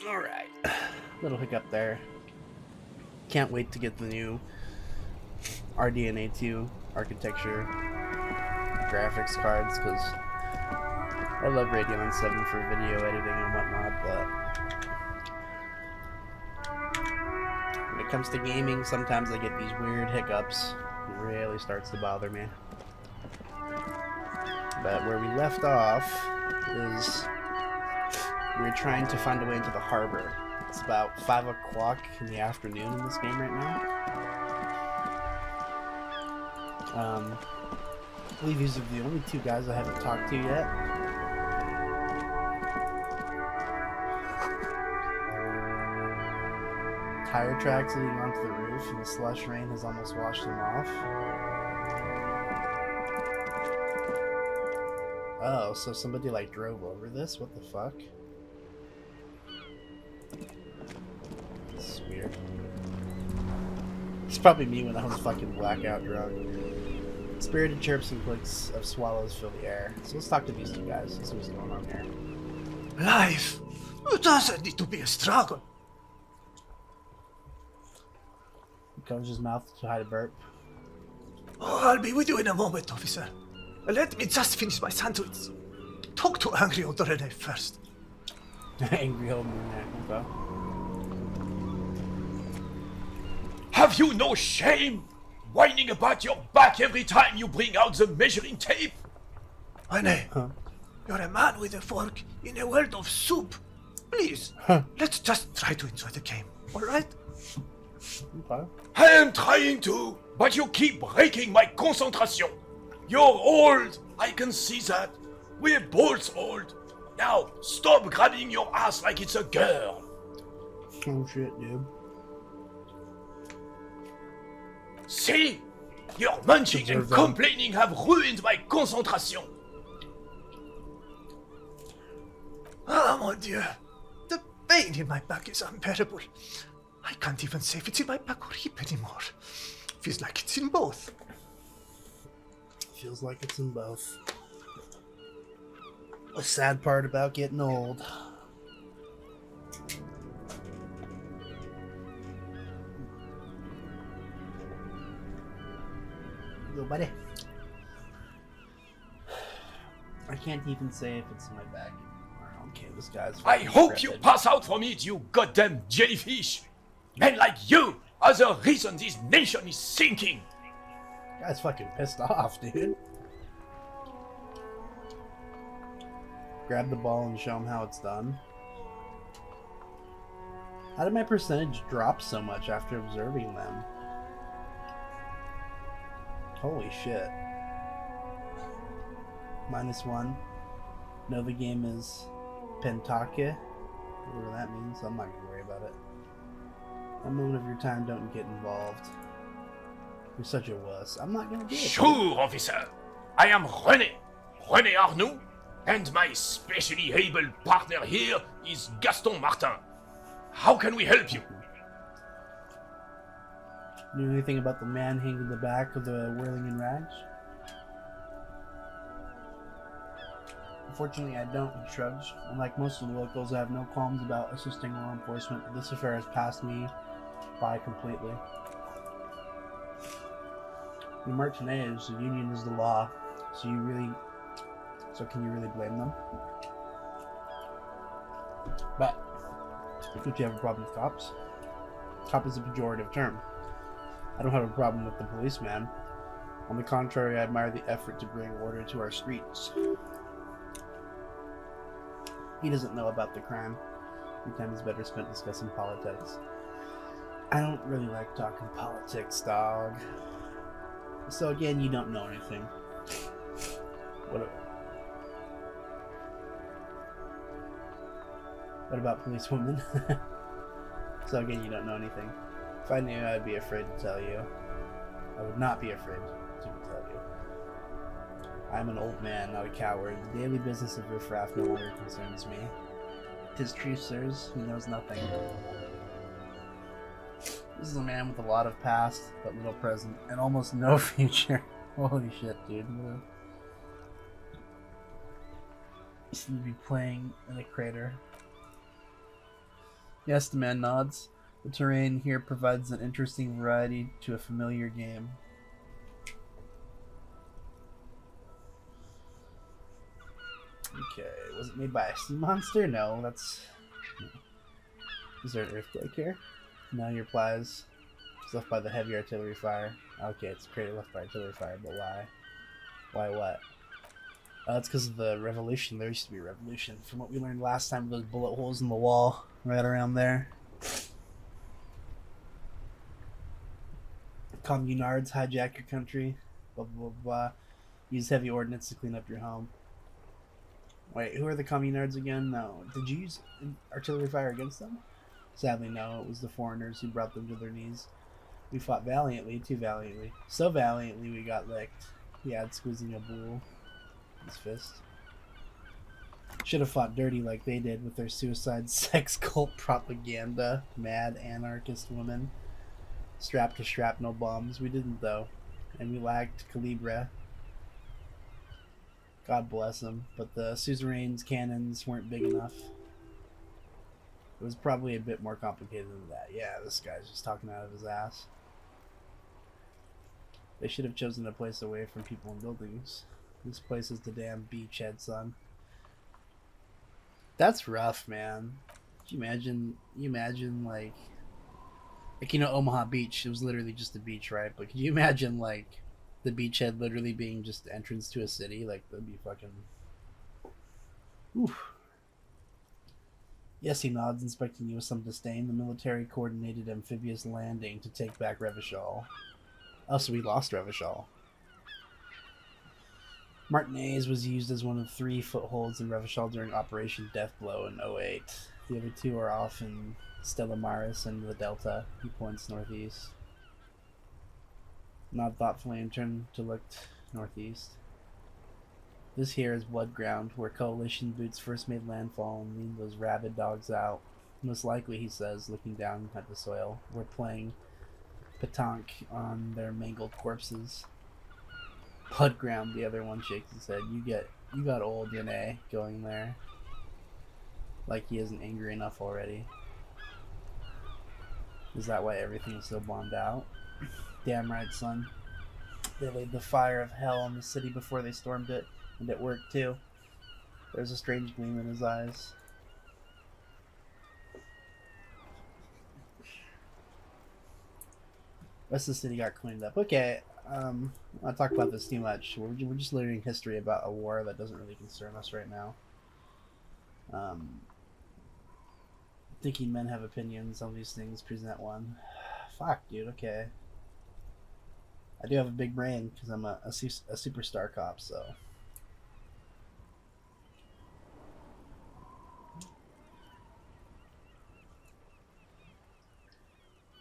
Alright. Little hiccup there. Can't wait to get the new RDNA 2 architecture graphics cards because I love Radeon 7 for video editing and whatnot, but when it comes to gaming, sometimes I get these weird hiccups. It really starts to bother me. But where we left off is we were trying to find a way into the harbor. It's about 5 o'clock in the afternoon in this game right now. I believe these are the only two guys I haven't talked to yet. Tire tracks leading onto the roof, and the slush rain has almost washed them off. Oh, so somebody like drove over this? What the fuck? This is weird. It's probably me when I was fucking blackout drunk. Spirited chirps and clicks of swallows fill the air. So let's talk to these two guys. Let's see what's going on here. Life! It doesn't need to be a struggle. He covers his mouth to hide a burp. Oh, I'll be with you in a moment, officer. Let me just finish my sandwich. Talk to angry old Rene first. Angry old man. Okay. Have you no shame? Whining about your back every time you bring out the measuring tape? Rene, you're a man with a fork in a world of soup. Please, let's just try to enjoy the game, alright? Okay. I am trying to, but you keep breaking my concentration. You're old, I can see that. We're both old. Now, stop grabbing your ass like it's a girl. Oh shit, dude. See? Your munching and complaining have ruined my concentration. Ah, mon Dieu. The pain in my back is unbearable. I can't even say if it's in my back or hip anymore. Feels like it's in both. Feels like it's in both. The sad part about getting old. Yo, buddy. I can't even say if it's in my bag anymore. Okay, this guy's. I hope you decrepit. pass out from it, you goddamn jellyfish. Men like you are the reason this nation is sinking. Guy's fucking pissed off, dude. Grab the ball and show him how it's done. How did my percentage drop so much after observing them? Holy shit. -1. No, the game is Pentake. Whatever that means, I'm not gonna worry about it. A moment of your time, don't get involved. You're such a wuss. I'm not gonna do it. Sure, officer. I am René Arnoux, and my specially able partner here is Gaston Martin. How can we help you? Knew anything about the man hanging in the back of the whirling in rags? Unfortunately, I don't, he shrugs. Unlike most of the locals, I have no qualms about assisting law enforcement, but this affair has passed me by completely. The Martinez, the union is the law, so can you really blame them? But, don't you have a problem with cops? Cop is a pejorative term. I don't have a problem with the policeman. On the contrary, I admire the effort to bring order to our streets. He doesn't know about the crime. Your time is better spent discussing politics. I don't really like talking politics, dog. So again, you don't know anything. What about policewomen? So again, you don't know anything. If I knew, I'd be afraid to tell you. I would not be afraid to tell you. I'm an old man, not a coward. The daily business of riffraff no longer concerns me. 'Tis true, sirs, he knows nothing. This is a man with a lot of past, but little present, and almost no future. Holy shit, dude. He seems to be playing in a crater. Yes, the man nods. The terrain here provides an interesting variety to a familiar game. Okay, was it made by a sea monster? No, that's... Is there an earthquake here? No, your replies. It's left by the heavy artillery fire. Okay, it's created left by artillery fire, but why? Why what? It's because of the revolution. There used to be a revolution. From what we learned last time, those bullet holes in the wall, right around there. Communards hijack your country. Blah, blah, blah, blah. Use heavy ordnance to clean up your home. Wait, who are the communards again? No. Did you use artillery fire against them? Sadly, no. It was the foreigners who brought them to their knees. We fought valiantly, too valiantly. So valiantly we got licked. He had squeezing a bull. His fist. Should have fought dirty like they did with their suicide sex cult propaganda. Mad anarchist women. Strapped to shrapnel bombs. We didn't, though. And we lacked calibre. God bless them. But the suzerain's cannons weren't big enough. It was probably a bit more complicated than that. Yeah, this guy's just talking out of his ass. They should have chosen a place away from people and buildings. This place is the damn beachhead, son. That's rough, man. Could you imagine like you know, Omaha Beach, it was literally just a beach, right? But could you imagine like the beachhead literally being just the entrance to a city? Like, that'd be fucking... Oof. Yes, he nods, inspecting you with some disdain. The military coordinated amphibious landing to take back Revachol. Oh, so we lost Revachol. Martinez was used as one of 3 footholds in Revachol during Operation Deathblow in 08. The other 2 are off in Stella Maris and the Delta. He points northeast. Nod thoughtfully and turned to look northeast. This here is Blood Ground, where coalition boots first made landfall and leaned those rabid dogs out. Most likely, he says, looking down at the soil, we're playing pétanque on their mangled corpses. Blood Ground, the other one shakes his head. You got old, Renee, going there. Like he isn't angry enough already. Is that why everything is so bombed out? Damn right, son. They laid the fire of hell on the city before they stormed it, and it worked too. There's a strange gleam in his eyes. Rest of the city got cleaned up. Okay, I'm not talk about this too much. We're just learning history about a war that doesn't really concern us right now. Thinking men have opinions on these things, present one. Fuck, dude, okay. I do have a big brain because I'm a superstar cop, so.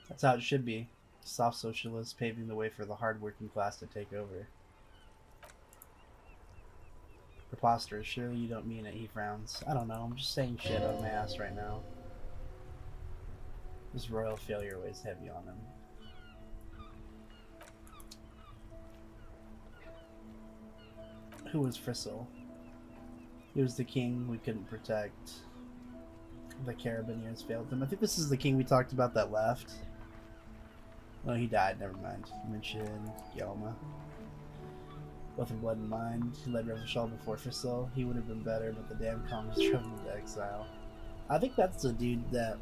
That's how it should be. Soft socialists paving the way for the hard-working class to take over. Preposterous. Surely you don't mean it, he frowns. I don't know, I'm just saying shit out of my ass right now. This royal failure weighs heavy on him. Who was Frisell? He was the king we couldn't protect. The Carabiniers failed him. I think this is the king we talked about that left. Oh, he died. Never mind. You mentioned Yelma. Both in blood and mind. He led Revachol before Frisell. He would have been better, but the damn communists drove him into exile. I think that's the dude that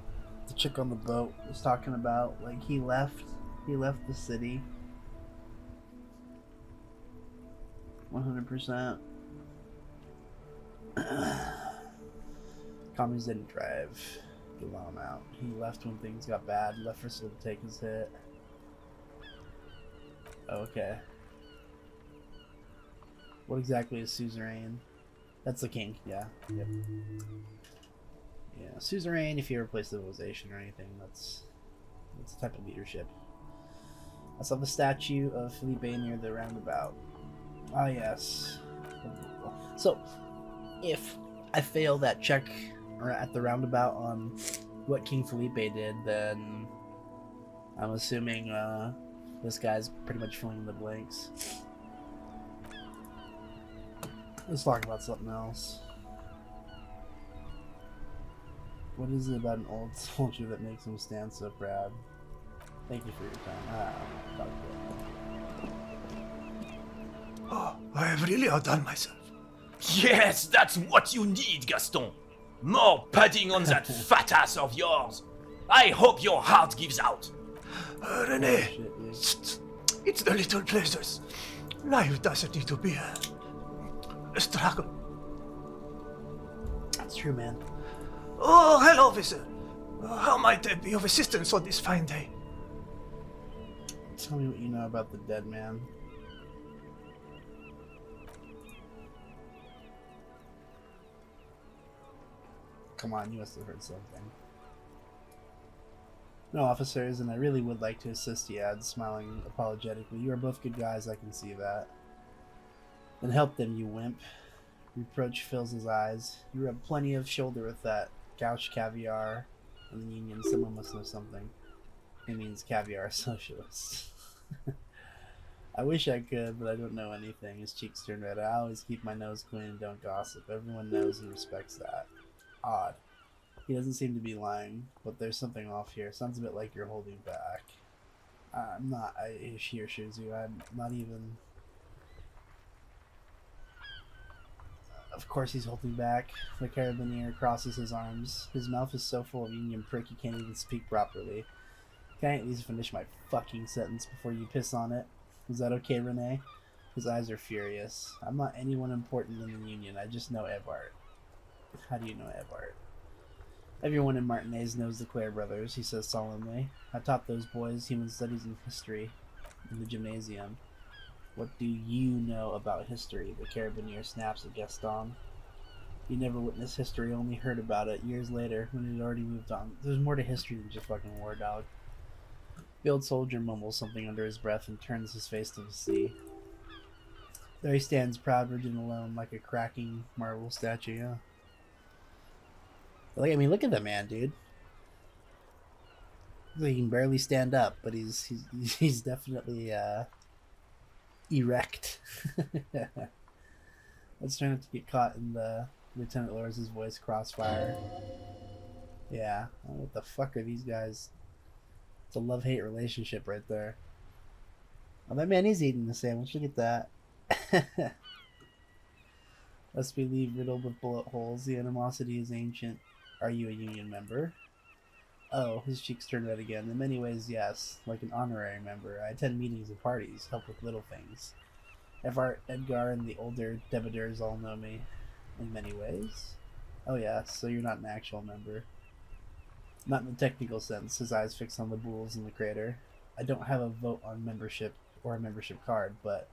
the chick on the boat was talking about. Like, he left the city. 100%. Commies didn't drive Gulam out. He left when things got bad. Left Frisell to take his hit. Okay. What exactly is suzerain? That's the king, yeah. Yep. Yeah, suzerain, if you ever play Civilization or anything, that's a type of leadership. I saw the statue of Felipe near the roundabout. Ah, yes. So, if I fail that check at the roundabout on what King Felipe did, then I'm assuming this guy's pretty much filling in the blanks. Let's talk about something else. What is it about an old soldier that makes him stand so proud? Thank you for your time. Talk to you. Oh, I have really outdone myself. Yes, that's what you need, Gaston. More padding on that fat ass of yours. I hope your heart gives out. Renee, Shit, dude. it's the little pleasures. Life doesn't need to be a struggle. That's true, man. Oh, hello, officer. How might I be of assistance on this fine day? Tell me what you know about the dead man. Come on, you must have heard something. No, officers, and I really would like to assist, he adds, smiling apologetically. You are both good guys, I can see that. Then help them, you wimp. Reproach fills his eyes. You rub plenty of shoulder with that gouch caviar in the Union. Someone must know something. It means caviar socialists. I wish I could, but I don't know anything. His cheeks turn red. I always keep my nose clean and don't gossip. Everyone knows and respects that. Odd. He doesn't seem to be lying, but there's something off here. Sounds a bit like you're holding back. I'm not. He assures you, I'm not even. Of course he's holding back. The carabinier crosses his arms. His mouth is so full of Union prick he can't even speak properly. Can I at least finish my fucking sentence before you piss on it? Is that okay, Renee? His eyes are furious. I'm not anyone important in the Union. I just know Evart. How do you know Evart? Everyone in Martinez knows the Clare brothers, he says solemnly. I taught those boys human studies and history in the gymnasium. What do you know about history? The carabinier snaps at Gaston. You never witnessed history, only heard about it years later when it had already moved on. There's more to history than just fucking war, dog. The old soldier mumbles something under his breath and turns his face to the sea. There he stands, proud, rigid, and alone, like a cracking marble statue, yeah. Like, I mean, look at the man, dude. He can barely stand up, but he's definitely erect. Let's try not to get caught in the Lieutenant lowers his voice crossfire. Yeah, what the fuck are these guys? It's a love-hate relationship right there. Oh, that man is eating the sandwich. Look at that. Lest we leave riddled with bullet holes, the animosity is ancient. Are you a Union member? Oh, his cheeks turn red again. In many ways, yes. Like an honorary member. I attend meetings and parties, help with little things. Evart, Edgar, and the older debitors all know me. In many ways? Oh yeah, so you're not an actual member. Not in the technical sense, his eyes fixed on the bulls in the crater. I don't have a vote on membership or a membership card, but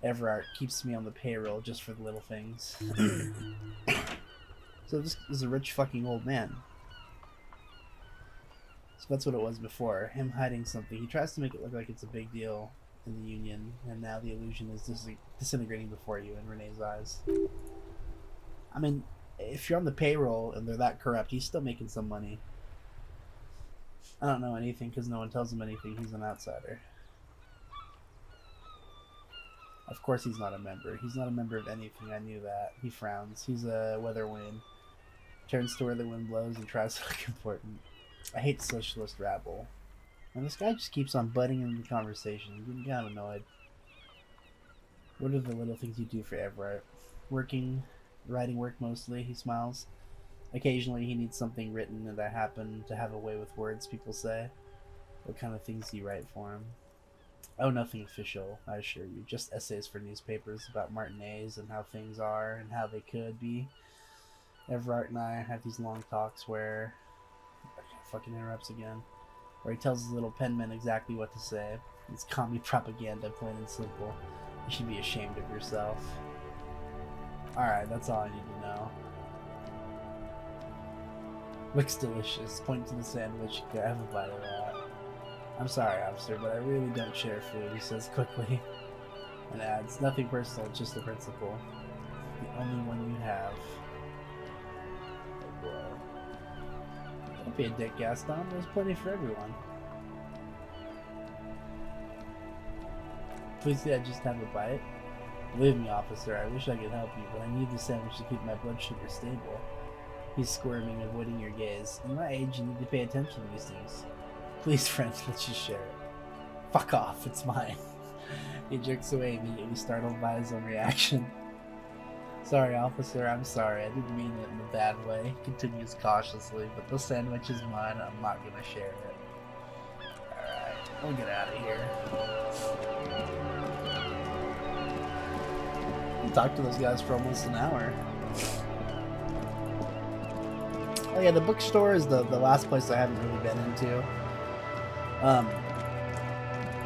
Everard keeps me on the payroll just for the little things. So this is a rich fucking old man. So that's what it was before, him hiding something. He tries to make it look like it's a big deal in the Union, and now the illusion is disintegrating before you in Renee's eyes. I mean, if you're on the payroll and they're that corrupt, he's still making some money. I don't know anything because no one tells him anything. He's an outsider. Of course he's not a member. He's not a member of anything. I knew that. He frowns. He's a weather vane. Turns to where the wind blows and tries to look important. I hate socialist rabble. And this guy just keeps on butting into the conversation. I'm getting kind of annoyed. What are the little things you do for Everett? Working, writing work mostly, he smiles. Occasionally he needs something written, and I happen to have a way with words, people say. What kind of things do you write for him? Oh, nothing official, I assure you. Just essays for newspapers about Martinez and how things are and how they could be. Everett and I have these long talks where... fucking interrupts again. Where he tells his little penman exactly what to say. It's commie propaganda, plain and simple. You should be ashamed of yourself. Alright, that's all I need to know. Looks delicious. Point to the sandwich. Can I have a bite of that? I'm sorry, officer, but I really don't share food, he says quickly. And adds, nothing personal, just the principle. The only one you have. Oh boy. Don't be a dick, Gaston. There's plenty for everyone. Please, I just have a bite? Believe me, officer, I wish I could help you, but I need the sandwich to keep my blood sugar stable. He's squirming, avoiding your gaze. In my age, you need to pay attention to these things. Please, friend, let's just share it. Fuck off, it's mine. He jerks away, immediately startled by his own reaction. Sorry, officer, I'm sorry. I didn't mean it in a bad way. Continues cautiously, but the sandwich is mine. I'm not gonna share it. Alright, we'll get out of here. We talked to those guys for almost an hour. Oh yeah, the bookstore is the last place I haven't really been into.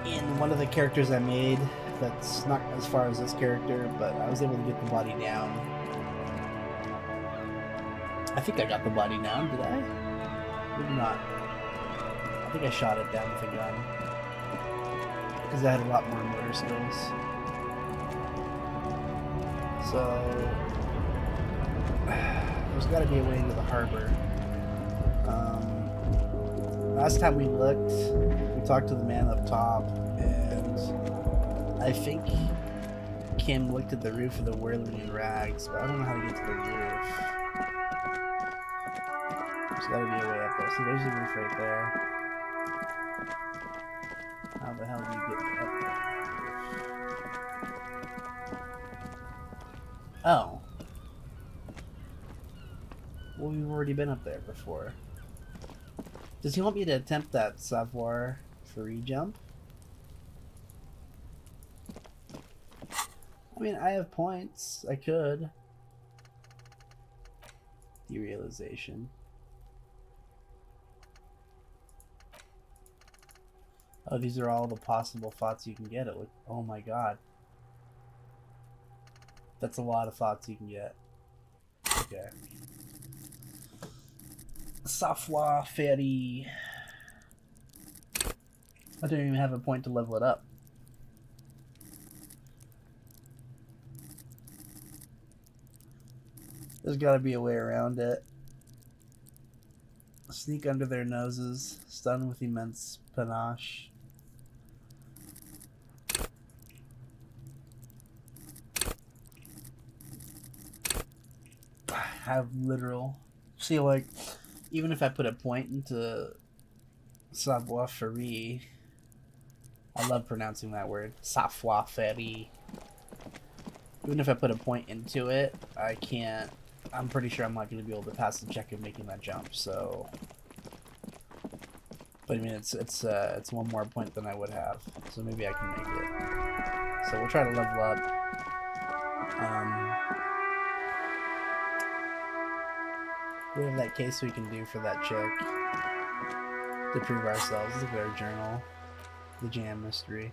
In one of the characters I made, that's not as far as this character, but I was able to get the body down. I think I got the body down, did I? Maybe not. I think I shot it down with a gun. Because I had a lot more motor skills. So... there's gotta be a way into the harbor. Last time we looked, we talked to the man up top, and I think Kim looked at the roof of the Whirling Rags, but I don't know how to get to the roof. There's gotta be a way up there. So there's the roof right there. How the hell do you get up there? Oh. Well, we've already been up there before. Does he want me to attempt that savoir faire jump? I mean, I have points. I could. Derealization. Oh, these are all the possible thoughts you can get. Oh my god. That's a lot of thoughts you can get. Okay. Savoir faire. I don't even have a point to level it up. There's gotta be a way around it. Sneak under their noses, stun with immense panache. Have literal. See, like, even if I put a point into savoir faire, I love pronouncing that word, savoir faire. Even if I put a point into it, I can't. I'm pretty sure I'm not going to be able to pass the check of making that jump. So, but I mean, it's one more point than I would have. So maybe I can make it. So we'll try to level up. We have that case we can do for that chick to prove ourselves. Look at our journal. The jam mystery.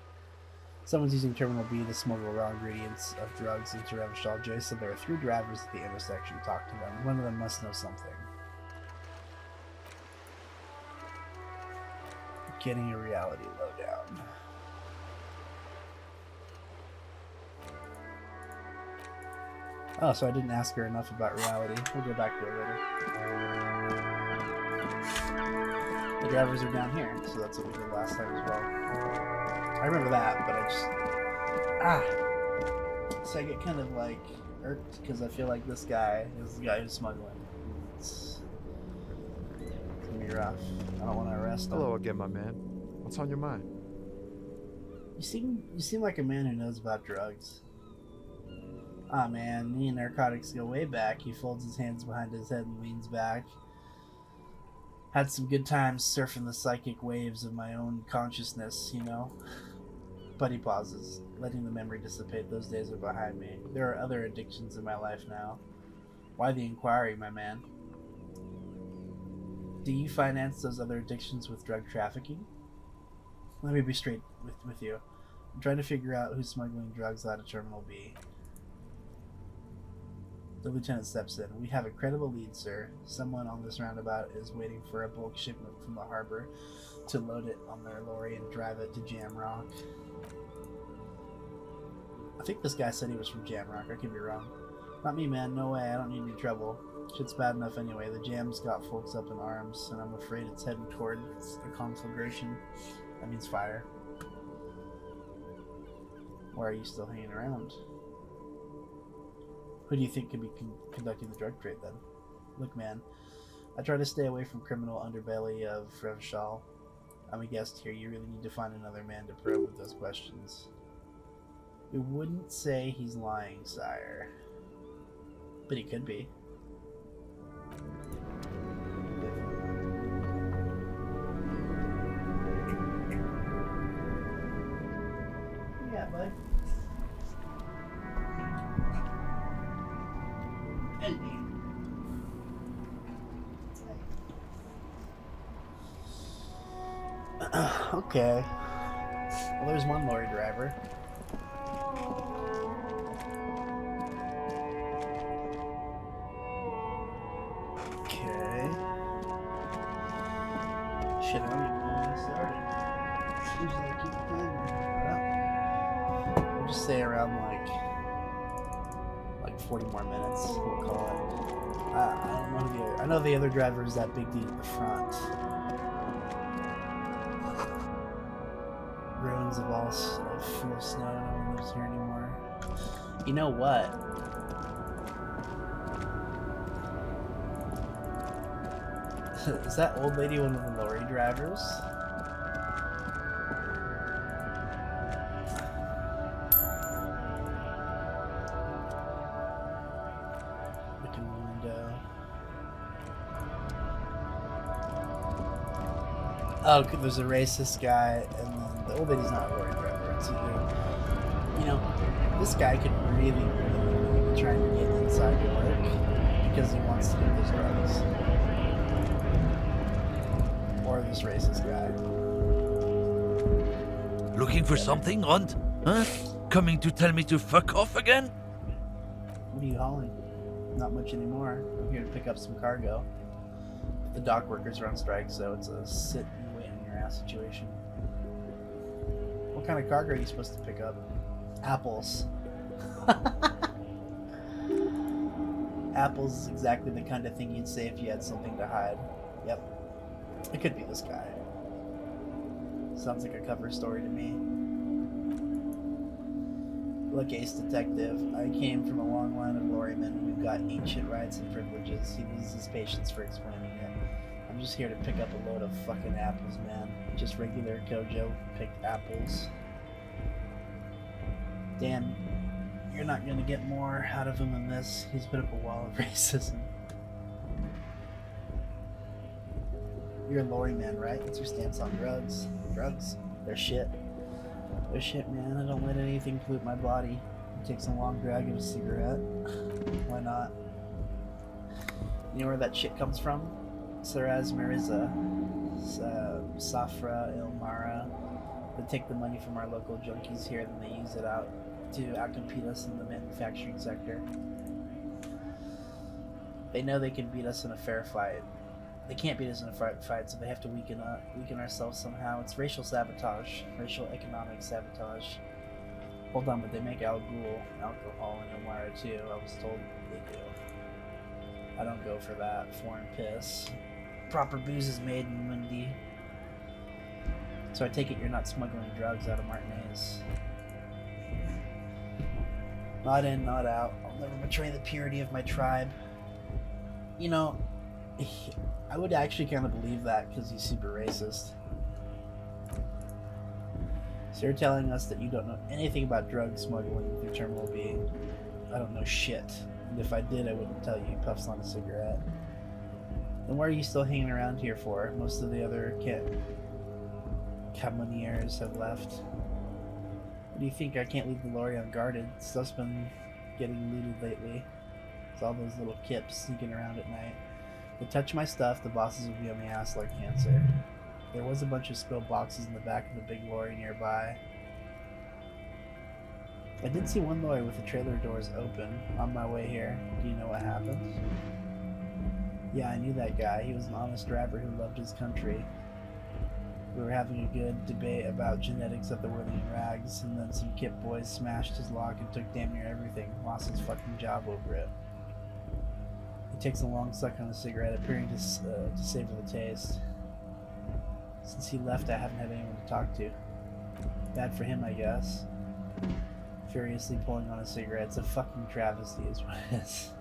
Someone's using Terminal B to smuggle raw ingredients of drugs into Revachol J, so there are 3 drivers at the intersection. Talk to them. One of them must know something. Getting a reality lowdown. Oh, so I didn't ask her enough about reality. We'll go back to it later. The drivers are down here, so that's what we did last time as well. I remember that, but I just... So I get kind of, like, irked, because I feel like this guy is the guy who's smuggling. It's gonna be rough. I don't want to arrest him. Hello again, my man. What's on your mind? You seem like a man who knows about drugs. Ah, man, me and narcotics go way back. He folds his hands behind his head and leans back. Had some good times surfing the psychic waves of my own consciousness, you know? But he pauses, letting the memory dissipate. Those days are behind me. There are other addictions in my life now. Why the inquiry, my man? Do you finance those other addictions with drug trafficking? Let me be straight with you. I'm trying to figure out who's smuggling drugs out of Terminal B. The lieutenant steps in. We have a credible lead, sir. Someone on this roundabout is waiting for a bulk shipment from the harbor to load it on their lorry and drive it to Jamrock. I think this guy said he was from Jamrock. I could be wrong. Not me, man. No way. I don't need any trouble. Shit's bad enough anyway. The Jam's got folks up in arms, and I'm afraid it's heading towards a conflagration. That means fire. Why are you still hanging around? Who do you think could be conducting the drug trade, then? Look, man, I try to stay away from criminal underbelly of Revshal. I'm a guest here. You really need to find another man to probe with those questions. We wouldn't say he's lying, sire. But he could be. Yeah, bud. Okay. Well, there's one lorry driver. Okay. Shit, I don't even know when I started. Usually I keep the timer. Well, we'll just say around like 40 more minutes. We'll call it. I don't know who the other. I know the other driver is that big dude at the front. Ruins of all full of snow. No one lives here anymore. You know what? Is that old lady one of the lorry drivers? Look in the window. Oh, there's a racist guy, and then the old lady's not a lorry driver. It's either, you know, this guy could really be trying to get inside to work because he wants to get those drugs. Or this racist guy. Looking for something, Runt? Huh? Coming to tell me to fuck off again? What are you hauling? Not much anymore. I'm here to pick up some cargo. The dock workers are on strike, so it's a sit and wait in your ass situation. What kind of cargo are you supposed to pick up? Apples. Apples is exactly the kind of thing you'd say if you had something to hide. Yep. It could be this guy. Sounds like a cover story to me. Look, Ace Detective, I came from a long line of lorrymen who've got ancient rights and privileges. He loses patience for explaining it. I'm just here to pick up a load of fucking apples, man. Just regular Kojo picked apples. Dan, you're not gonna get more out of him than this. He's put up a wall of racism. You're a lorry man, right? What's your stance on drugs? Drugs? They're shit. They're shit, man. I don't let anything pollute my body. It takes a long drag of a cigarette. Why not? You know where that shit comes from? Saraz Mariza. Safra Ilmara. They take the money from our local junkies here, then they use it out to outcompete us in the manufacturing sector. They know they can beat us in a fair fight. They can't beat us in a fight, so they have to weaken ourselves somehow. It's racial sabotage, racial economic sabotage. Hold on, but they make Al Ghul alcohol in Elmira too. I was told they do. I don't go for that foreign piss. Proper booze is made in Mundi. So I take it you're not smuggling drugs out of Martinez. Not in, not out. I'll never betray the purity of my tribe. You know, I would actually kind of believe that because he's super racist. So you're telling us that you don't know anything about drug smuggling through Terminal B. I don't know shit. And if I did, I wouldn't tell you. He puffs on a cigarette. Then why are you still hanging around here for? Most of the other Camoniers have left. What do you think? I can't leave the lorry unguarded. Stuff's been getting looted lately. It's all those little kips sneaking around at night. They touch my stuff, the bosses will be on the ass like cancer. There was a bunch of spilled boxes in the back of the big lorry nearby. I did see one lorry with the trailer doors open on my way here. Do you know what happened? Yeah, I knew that guy. He was an honest driver who loved his country. We were having a good debate about genetics at the Whirling Rags, and then some Kip boys smashed his lock and took damn near everything. Lost his fucking job over it. He takes a long suck on a cigarette, appearing to savor the taste. Since he left, I haven't had anyone to talk to. Bad for him, I guess. Furiously pulling on a cigarette. It's a fucking travesty is what it is.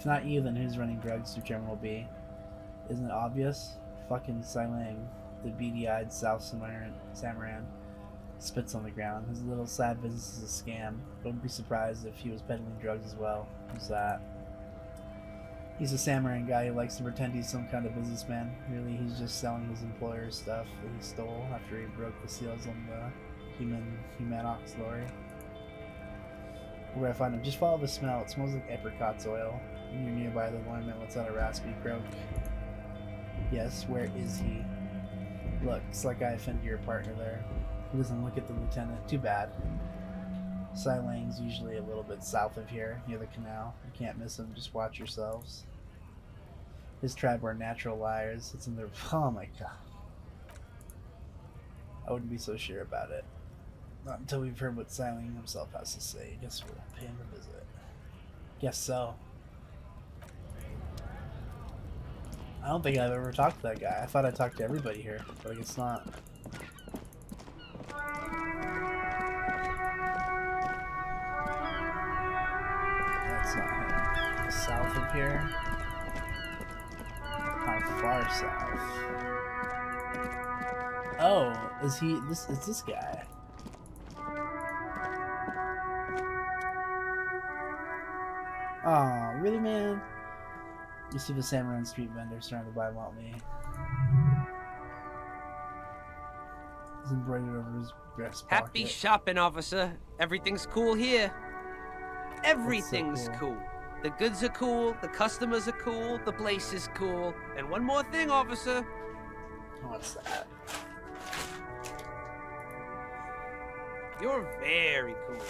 If not you, then who's running drugs through Terminal B? Isn't it obvious? Fucking Silang, the beady-eyed South Samaran, spits on the ground. His little side business is a scam. Don't be surprised if he was peddling drugs as well. Who's that? He's a Samaran guy who likes to pretend he's some kind of businessman. Really, he's just selling his employer's stuff that he stole after he broke the seals on the Humanox lorry. Where I find him, just follow the smell. It smells like apricot's oil. When you're nearby, the lineman lets out a raspy croak. Yes, where is he? Looks like I offended your partner there. He doesn't look at the lieutenant. Too bad. Silang's usually a little bit south of here, near the canal. You can't miss him, just watch yourselves. His tribe are natural liars. It's in their... Oh my god. I wouldn't be so sure about it. Not until we've heard what Silang himself has to say. Guess we'll pay him a visit. Guess so. I don't think I've ever talked to that guy. I thought I talked to everybody here, but I guess not. That's not him. South of here? How far south? Oh, is he this is this guy? Aw, really, man? You see the Samaran street vendor surrounded by Motley. He's embroidered over his breast pocket. Happy shopping, officer. Everything's cool here. Everything's so cool. The goods are cool, the customers are cool, the place is cool. And one more thing, officer. What's that? You're very cool.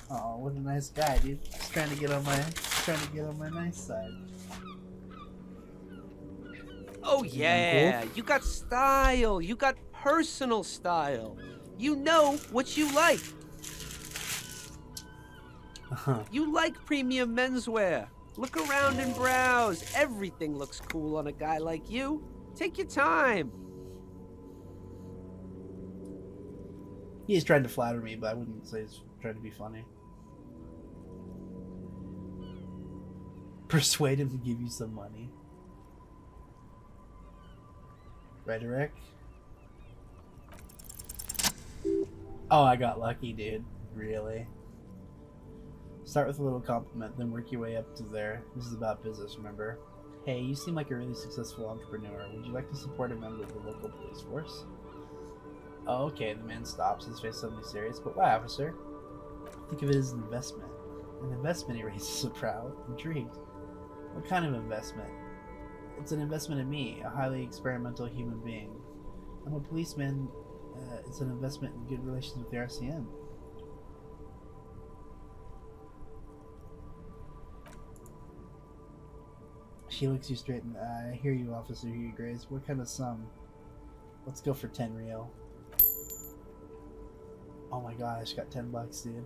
Oh, what a nice guy, dude. Just trying to get on my nice side. Oh yeah, you got style. You got personal style. You know what you like. You like premium menswear. Look around and browse. Everything looks cool on a guy like you. Take your time. He's trying to flatter me, but I wouldn't say he's trying to be funny. Persuade him to give you some money. Rhetoric? Oh, I got lucky, dude. Really? Start with a little compliment, then work your way up to there. This is about business, remember? Hey, you seem like a really successful entrepreneur. Would you like to support a member of the local police force? Oh, okay, the man stops, his face suddenly serious. But why, officer? Think of it as an investment. An investment, he raises a brow, intrigued. What kind of investment? It's an investment in me, a highly experimental human being. I'm a policeman. It's an investment in good relations with the RCM. She looks you straight in the eye. I hear you, Officer Hugh Grace. What kind of sum? Let's go for 10 real. Oh my god, I just got $10, dude.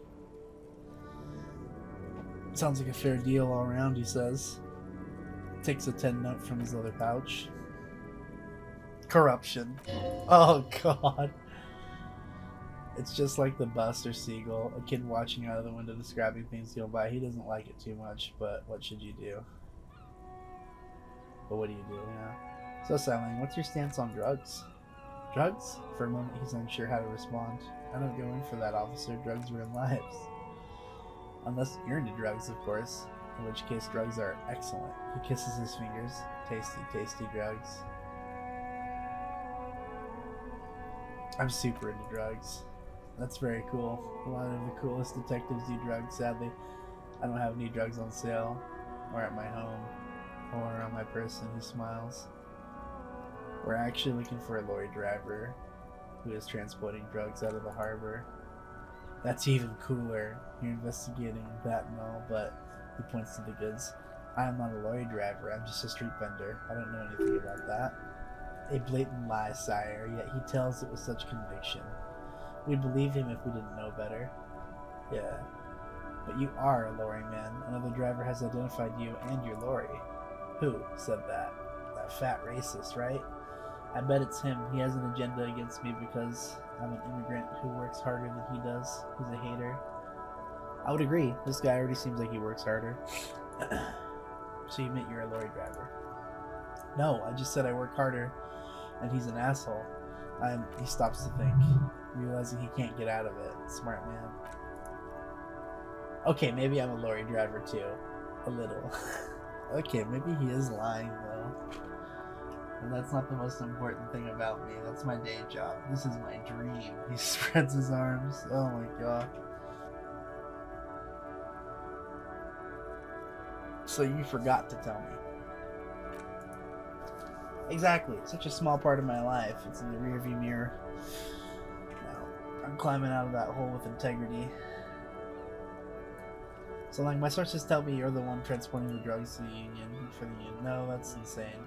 Sounds like a fair deal all around, he says. Takes a 10 note from his leather pouch. Corruption. Oh god. It's just like the bus or seagull, a kid watching out of the window describing things going by. He doesn't like it too much, but what should you do? But what do you do, yeah? So Silang, what's your stance on drugs? Drugs? For a moment he's unsure how to respond. I don't go in for that, officer. Drugs ruin lives. Unless you're into drugs, of course. In which case drugs are excellent. He kisses his fingers. Tasty, tasty drugs. I'm super into drugs. That's very cool. A lot of the coolest detectives do drugs. Sadly, I don't have any drugs on sale, or at my home, or on my person. He smiles. We're actually looking for a lorry driver who is transporting drugs out of the harbor. That's even cooler. You're investigating that and all, but he points to the goods. I am not a lorry driver. I'm just a street vendor. I don't know anything about that. A blatant lie, sire, yet he tells it with such conviction. We'd believe him if we didn't know better. Yeah. But you are a lorry man. Another driver has identified you and your lorry. Who said that? That fat racist, right? I bet it's him. He has an agenda against me because I'm an immigrant who works harder than he does. He's a hater. I would agree. This guy already seems like he works harder. So you admit you're a lorry driver? No, I just said I work harder, and he's an asshole. He stops to think, realizing he can't get out of it. Smart man. Okay, maybe I'm a lorry driver too. A little. Okay, maybe he is lying though. And that's not the most important thing about me. That's my day job. This is my dream. He spreads his arms. Oh my god. So you forgot to tell me. Exactly. Such a small part of my life. It's in the rearview mirror. Now, I'm climbing out of that hole with integrity. So, like, my sources tell me you're the one transporting the drugs to the Union. For the Union. No, that's insane.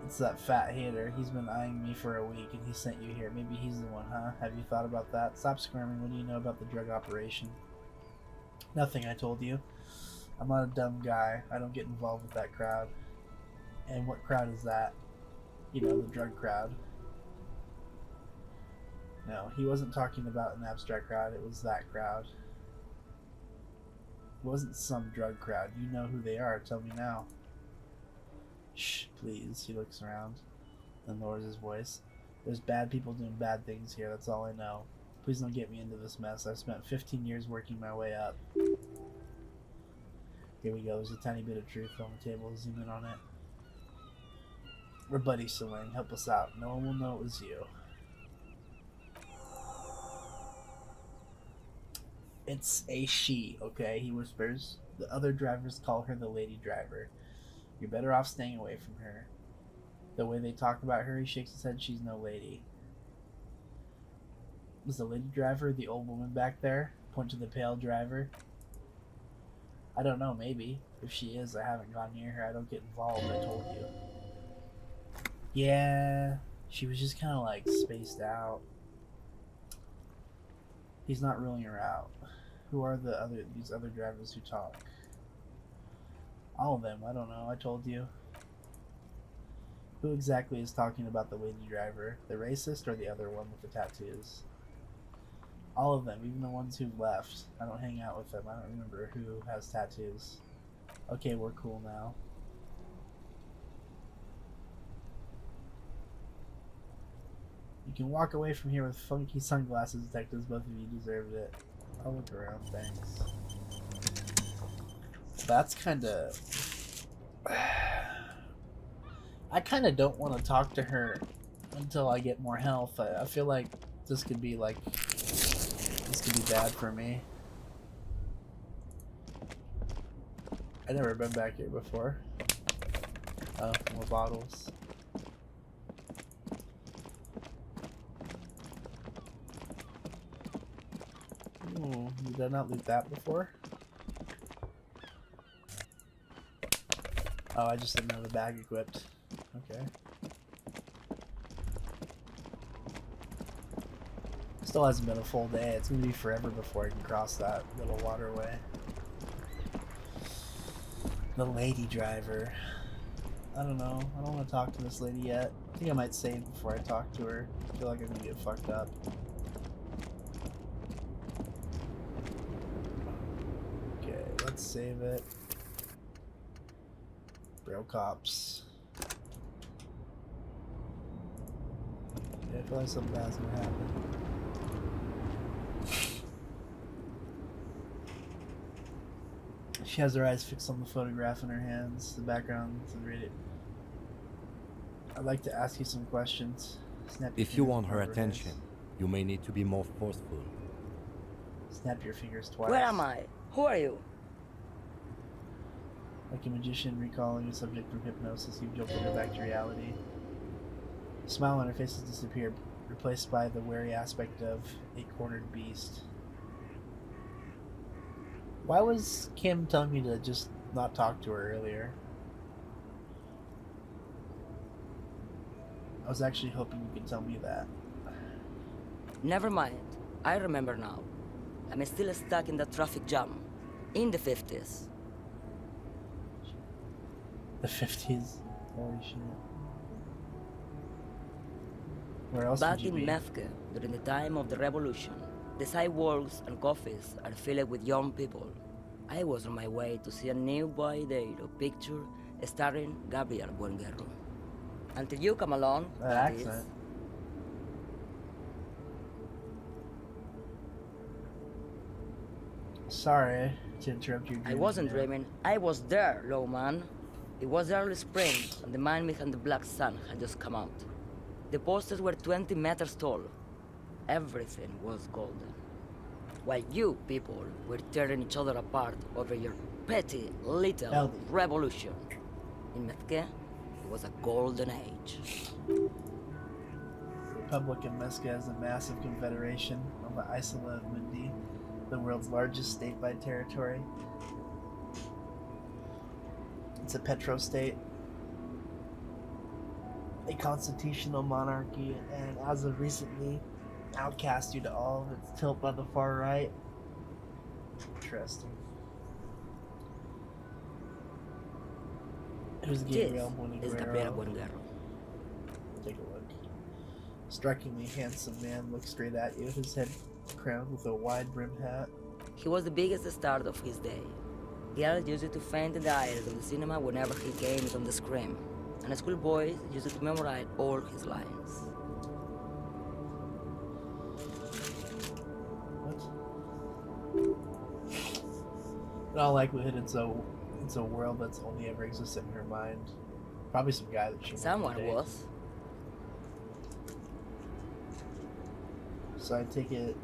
It's that fat hater. He's been eyeing me for a week and he sent you here. Maybe he's the one, huh? Have you thought about that? Stop squirming. What do you know about the drug operation? Nothing, I told you. I'm not a dumb guy. I don't get involved with that crowd. And what crowd is that? You know, the drug crowd. No, he wasn't talking about an abstract crowd. It was that crowd. It wasn't some drug crowd. You know who they are. Tell me now. Shh, please. He looks around and lowers his voice. There's bad people doing bad things here. That's all I know. Please don't get me into this mess. I've spent 15 years working my way up. Here we go. There's a tiny bit of truth on the table. Zoom in on it. We're buddies, Solang. Help us out. No one will know it was you. It's a she, okay? He whispers. The other drivers call her the lady driver. You're better off staying away from her. The way they talk about her, he shakes his head. She's no lady. Was the lady driver the old woman back there? Point to the pale driver. I don't know, maybe. If she is, I haven't gone near her. I don't get involved, I told you. Yeah, she was just kind of like spaced out. He's not ruling her out. Who are these other drivers who talk? All of them, I don't know, I told you. Who exactly is talking about the lady driver? The racist or the other one with the tattoos? All of them, even the ones who left. I don't hang out with them. I don't remember who has tattoos. Okay, we're cool now. You can walk away from here with funky sunglasses, detectives. Both of you deserved it. I'll look around, thanks. That's kinda... I kinda don't want to talk to her until I get more health. I feel like this could be like... This could be bad for me. I've never been back here before. Oh, more bottles. Ooh, did I not loot that before? Oh, I just didn't have the bag equipped. Okay. Still hasn't been a full day. It's gonna be forever before I can cross that little waterway. The lady driver. I don't know. I don't want to talk to this lady yet. I think I might save before I talk to her. I feel like I'm gonna get fucked up. Okay, let's save it. Bro cops. Yeah, I feel like something bad's gonna happen. She has her eyes fixed on the photograph in her hands. The background is rated. I'd like to ask you some questions. Snap your If you fingers want her over his. attention, you may need to be more forceful. Snap your fingers twice. Where am I? Who are you? Like a magician recalling a subject from hypnosis, you've jolted her back to reality. The smile on her face has disappeared, replaced by the wary aspect of a cornered beast. Why was Kim telling me to just not talk to her earlier? I was actually hoping you could tell me that. Never mind. I remember now. I'm still stuck in the traffic jam. In the 50s. The 50s? Holy shit. Where else Back would you in be? Mefke, during the time of the revolution. The sidewalks and coffees are filled with young people. I was on my way to see a new Baidero picture starring Gabriel Buenguerro. Until you come along, That that is. accent. Sorry to interrupt your I dreams, wasn't man. dreaming. I was there, low man. It was early spring, and the man behind the black sun had just come out. The posters were 20 meters tall. Everything was golden. While you people were tearing each other apart over your petty little Eldy. revolution. In Mezque, it was a golden age. Republic of Mesca is a massive confederation on the Isla of Mundi, the world's largest state by territory. It's a petrostate, a constitutional monarchy, and as of recently, outcast due to all of its tilt by the far right. Interesting. Who's This Gabriel is Gabriel Buenguerro? Buenguerro. Take a look. Strikingly handsome man looks straight at you, his head crowned with a wide brimmed hat. He was the biggest star of his day. The adults used to faint in the eyes of the cinema whenever he came on the screen, and schoolboys used to memorize all his lines. What? In all likelihood, it's a world that's only ever existed in her mind. Probably some guy that she wanted to Someone date. was. So I take it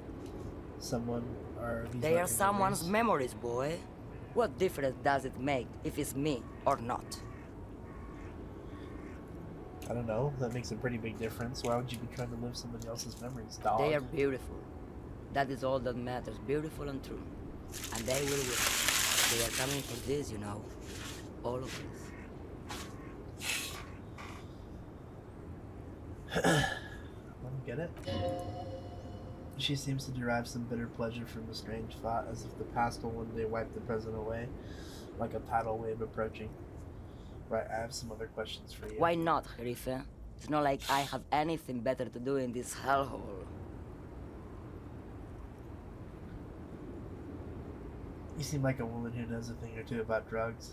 someone or these They are are someone's memories? memories, boy. What difference does it make if it's me or not? I don't know. That makes a pretty big difference. Why would you be trying to live somebody else's memories, dog? They are beautiful. That is all that matters, beautiful and true. And they will win. They are coming for this, you know. All of this. Get it? She seems to derive some bitter pleasure from the strange thought, as if the past will one day wipe the present away, like a tidal wave approaching. Right, I have some other questions for you. Why not, Jerife? It's not like I have anything better to do in this hellhole. You seem like a woman who knows a thing or two about drugs.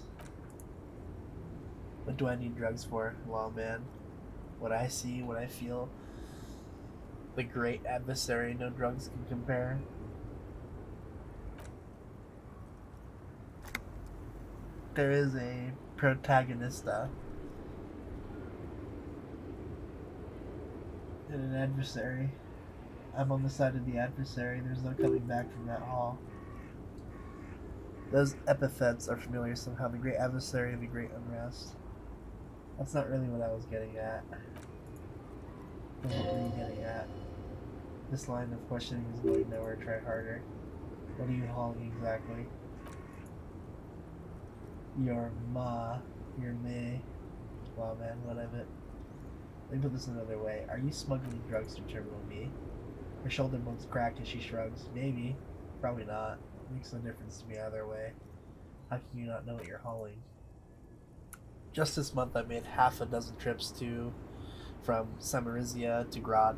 What do I need drugs for, lawman? What I see, what I feel. The great adversary no drugs can compare. There is a protagonista and an adversary. I'm on the side of the adversary. There's no coming back from that hall. Those epithets are familiar somehow. The great adversary, the great unrest. That's not really what I was getting at. Then what were you getting at? This line of questioning is going nowhere. Try harder. What are you hauling exactly? Your ma. Your me. Wow, man, what of it? Let me put this another way. Are you smuggling drugs to Terminal B? Her shoulder bones crack as she shrugs. Maybe. Probably not. Makes no difference to me either way. How can you not know what you're hauling? Just this month I made half a dozen trips from Samarizia to Grad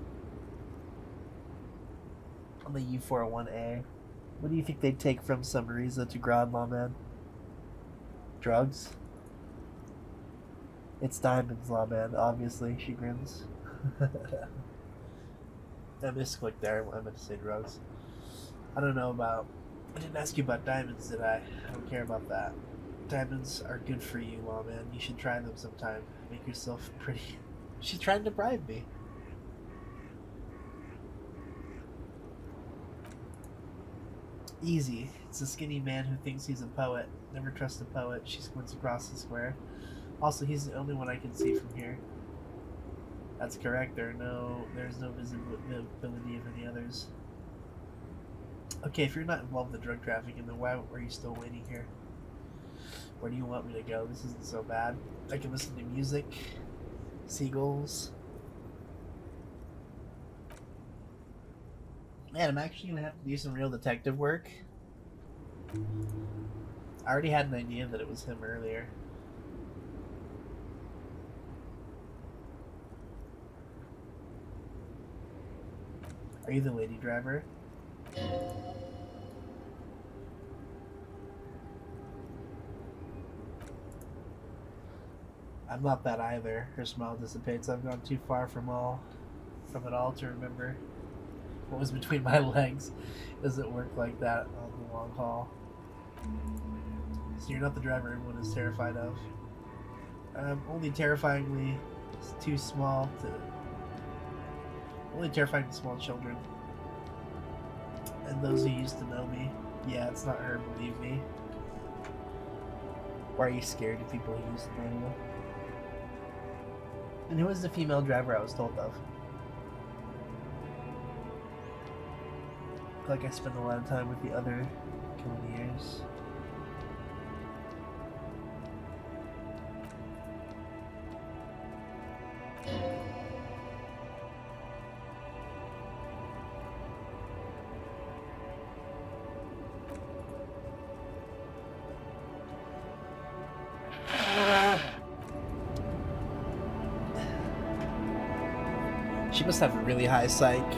on the U401A. What do you think they'd take from Samarizia to Grad, lawman? Drugs? It's diamonds, lawman, obviously, she grins. I misclicked there, I meant to say drugs. I didn't ask you about diamonds, did I? I don't care about that. Diamonds are good for you, lawman. You should try them sometime. Make yourself pretty. She's trying to bribe me. Easy. It's a skinny man who thinks he's a poet. Never trust a poet. She squints across the square. Also, he's the only one I can see from here. That's correct. There's no visibility of any others. Okay, if you're not involved in the drug trafficking, then why are you still waiting here? Where do you want me to go? This isn't so bad. I can listen to music, seagulls. Man, I'm actually gonna have to do some real detective work. I already had an idea that it was him earlier. Are you the lady driver? I'm not that either. Her smile dissipates. I've gone too far from it all to remember what was between my legs. Doesn't work like that on the long haul. So you're not the driver everyone is terrified of. Only terrifying to small children. And those who used to know me. Yeah, it's not her, believe me. Why are you scared of people who used to know you? And who was the female driver I was told of? I feel like I spend a lot of time with the other Cavaliers. She must have a really high psych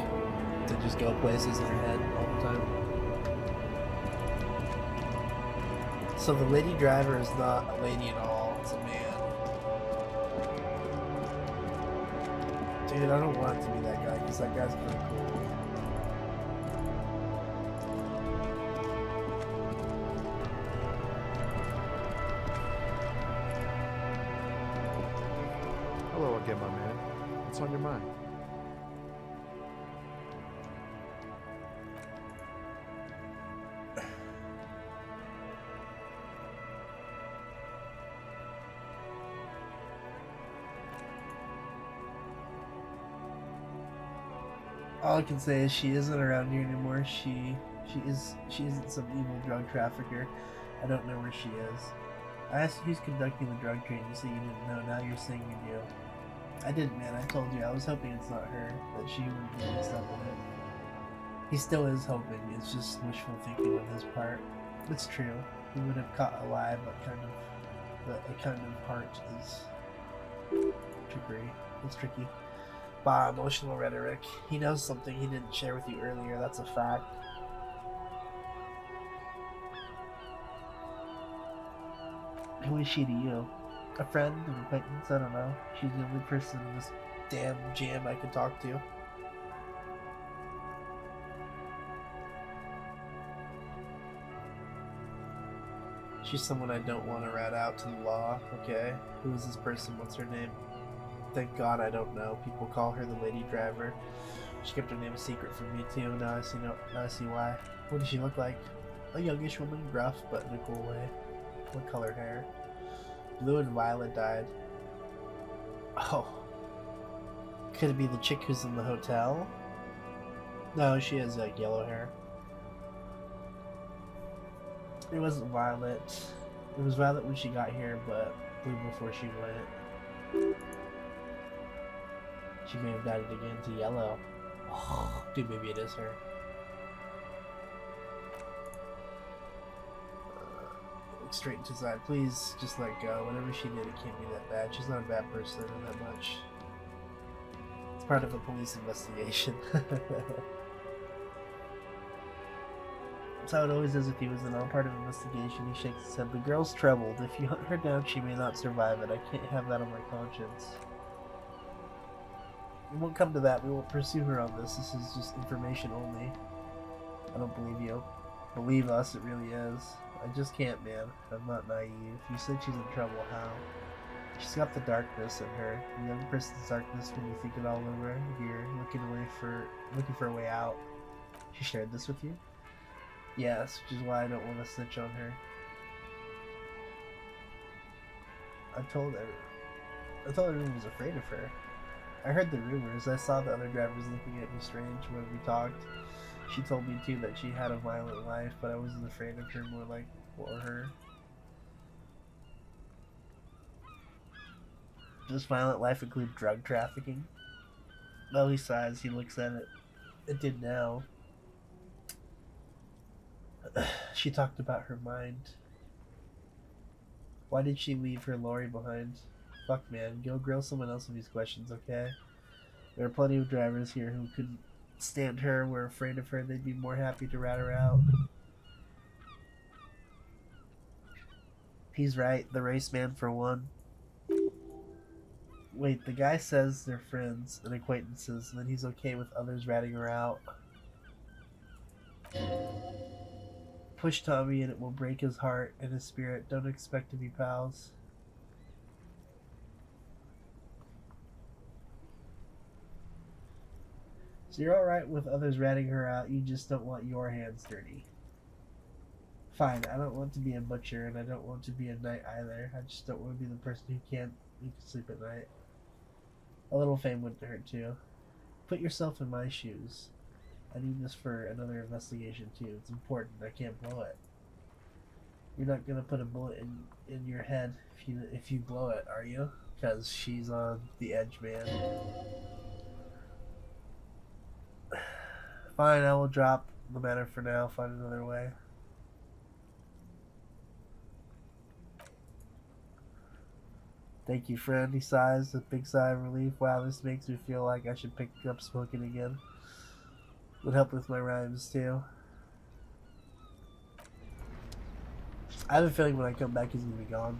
to just go places in her head all the time. So the lady driver is not a lady at all, it's a man. Dude, I don't want it to be that guy, because that guy's pretty cool. Hello again, my man. What's on your mind? All I can say is she isn't around here anymore. She isn't some evil drug trafficker. I don't know where she is. I asked who's conducting the drug train. You said you didn't know. Now you're saying you do. I didn't, man. I told you. I was hoping it's not her. That she wouldn't be mixed up in it. He still is hoping. It's just wishful thinking on his part. It's true. He would have caught a lie, but a kind of heart is trickery. It's tricky. Bah, emotional rhetoric. He knows something he didn't share with you earlier. That's a fact. Who is she to you? A friend? An acquaintance? I don't know. She's the only person in this damn jam I could talk to. She's someone I don't want to rat out to the law, okay? Who is this person? What's her name? Thank God I don't know. People call her the lady driver. She kept her name a secret from me too. Now I see why. What does she look like? A youngish woman, gruff, but in a cool way. What color hair? Blue and violet dyed. Oh. Could it be the chick who's in the hotel? No, she has yellow hair. It wasn't violet. It was violet when she got here, but blue before she went. She may have dyed it again to yellow. Oh, dude, maybe it is her. Look straight into his eye. Please, just let go. Whatever she did, it can't be that bad. She's not a bad person, or that much. It's part of a police investigation. That's how it always is with you, isn't it? I'm part of an investigation. He shakes his head. The girl's troubled. If you hunt her down, she may not survive it. I can't have that on my conscience. We won't come to that. We won't pursue her on this. This is just information only. I don't believe you. Believe us, it really is. I just can't, man. I'm not naive. You said she's in trouble. How? She's got the darkness in her. The young person's darkness when you think it all over. You're looking for a way out. She shared this with you? Yes, which is why I don't want to snitch on her. I told everyone was afraid of her. I heard the rumors. I saw the other drivers looking at me strange when we talked. She told me too that she had a violent life, but I wasn't afraid of her, more like for her. Does violent life include drug trafficking? Well, he sighs. He looks at it. It did now. She talked about her mind. Why did she leave her lorry behind? Fuck, man. Go grill someone else with these questions, okay? There are plenty of drivers here who stand her, were afraid of her, they'd be more happy to rat her out. He's right, the race man for one. Wait, the guy says they're friends and acquaintances, and then he's okay with others ratting her out. Push Tommy and it will break his heart and his spirit. Don't expect to be pals. So you're alright with others ratting her out, you just don't want your hands dirty. Fine, I don't want to be a butcher and I don't want to be a knight either. I just don't want to be the person who can't sleep at night. A little fame wouldn't hurt too. Put yourself in my shoes. I need this for another investigation too. It's important. I can't blow it. You're not gonna put a bullet in your head if you blow it, are you? Because she's on the edge, man. Fine, I will drop the matter for now. Find another way. Thank you, friend. He sighs, a big sigh of relief. Wow, this makes me feel like I should pick up smoking again. Would help with my rhymes too. I have a feeling when I come back he's gonna be gone.